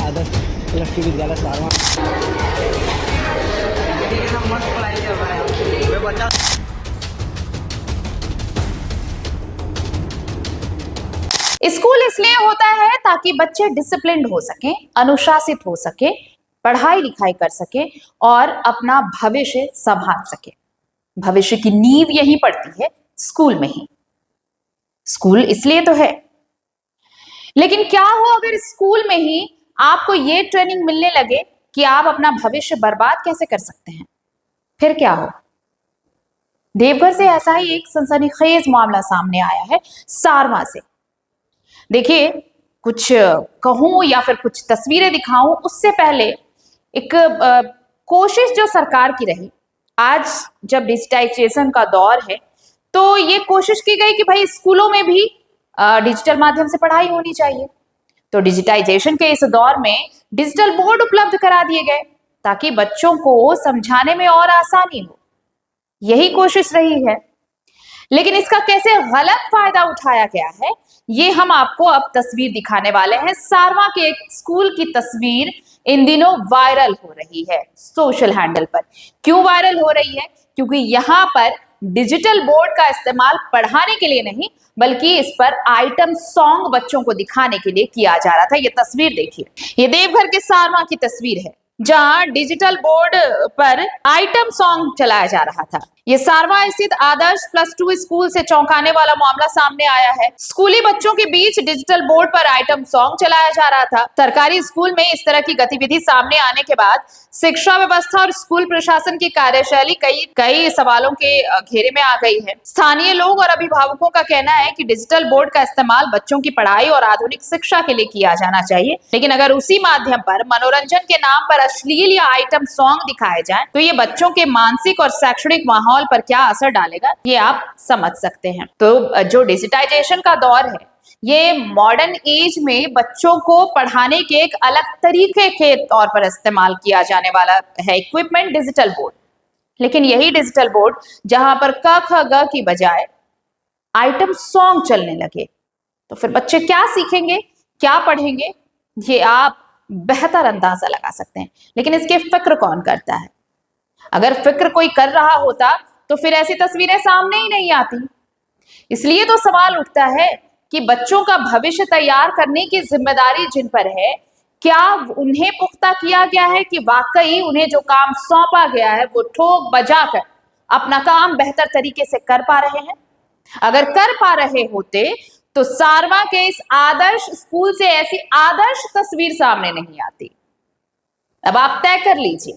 आदर्श plus two विद्यालय सारवा। School इसलिए होता है ताकि बच्चे डिसिप्लिन्ड हो सके, अनुशासित हो सके, पढ़ाई लिखाई कर सके और अपना भविष्य संभाल सके। भविष्य की नींव यही पड़ती है स्कूल में ही। स्कूल इसलिए तो है। लेकिन क्या हो अगर स्कूल में ही आपको ये ट्रेनिंग मिलने लगे कि आप अपना भविष्य बर्बाद कैसे कर सकते हैं, फिर क्या हो? देवघर से ऐसा ही एक सनसनीखेज मामला सामने आया है, सारवा से। देखिए, कुछ कहूं या फिर कुछ तस्वीरें दिखाऊं उससे पहले एक कोशिश जो सरकार की रही, आज जब डिजिटाइजेशन का दौर है तो ये कोशिश की गई कि भाई स्कूलों में भी डिजिटल माध्यम से पढ़ाई होनी चाहिए। तो डिजिटाइजेशन के इस दौर में डिजिटल बोर्ड उपलब्ध करा दिए गए ताकि बच्चों को समझाने में और आसानी हो। यही कोशिश रही है। लेकिन इसका कैसे गलत फायदा उठाया गया है, ये हम आपको अब तस्वीर दिखाने वाले हैं। सारवा के एक स्कूल की तस्वीर इन दिनों वायरल हो रही है सोशल हैंडल पर। क्यों वायरल हो रही है? क्योंकि यहाँ पर डिजिटल बोर्ड का इस्तेमाल पढ़ाने के लिए नहीं, बल्कि इस पर आइटम सॉन्ग बच्चों को दिखाने के लिए किया जा रहा था। ये तस्वीर देखिए, ये देवघर के सारवा की तस्वीर है जहां डिजिटल बोर्ड पर आइटम सॉन्ग चलाया जा रहा था। ये सारवा स्थित आदर्श प्लस टू स्कूल से चौंकाने वाला मामला सामने आया है। स्कूली बच्चों के बीच डिजिटल बोर्ड पर आइटम सॉन्ग चलाया जा रहा था। सरकारी स्कूल में इस तरह की गतिविधि सामने आने के बाद शिक्षा व्यवस्था और स्कूल प्रशासन की कार्यशैली कई सवालों के घेरे में आ गई है। स्थानीय लोग और अभिभावकों का कहना है कि डिजिटल बोर्ड का इस्तेमाल बच्चों की पढ़ाई और आधुनिक शिक्षा के लिए किया जाना चाहिए, लेकिन अगर उसी माध्यम पर मनोरंजन के नाम पर अश्लील या आइटम सॉन्ग दिखाए जाएं, तो ये बच्चों के मानसिक और शैक्षणिक माहौल पर क्या असर डालेगा, ये आप समझ सकते हैं। तो जो डिजिटाइजेशन का दौर है, ये मॉडर्न एज में बच्चों को पढ़ाने के एक अलग तरीके के तौर पर इस्तेमाल किया जाने वाला है इक्विपमेंट डिजिटल बोर्ड। लेकिन यही डिजिटल बोर्ड जहां पर क ख ग की बजाय आइटम सॉन्ग चलने लगे, तो फिर बच्चे क्या सीखेंगे, क्या पढ़ेंगे, ये आप बेहतर अंदाजा लगा सकते हैं। लेकिन इसके फिक्र कौन करता है? अगर फिक्र कोई कर रहा होता तो फिर ऐसी तस्वीरें सामने ही नहीं आती। इसलिए तो सवाल उठता है कि बच्चों का भविष्य तैयार करने की जिम्मेदारी जिन पर है, क्या उन्हें पुख्ता किया गया है कि वाकई उन्हें जो काम सौंपा गया है वो ठोक बजाकर अपना काम बेहतर तरीके से कर पा रहे हैं? अगर कर पा रहे होते तो सारवा के इस आदर्श स्कूल से ऐसी आदर्श तस्वीर सामने नहीं आती। अब आप तय कर लीजिए,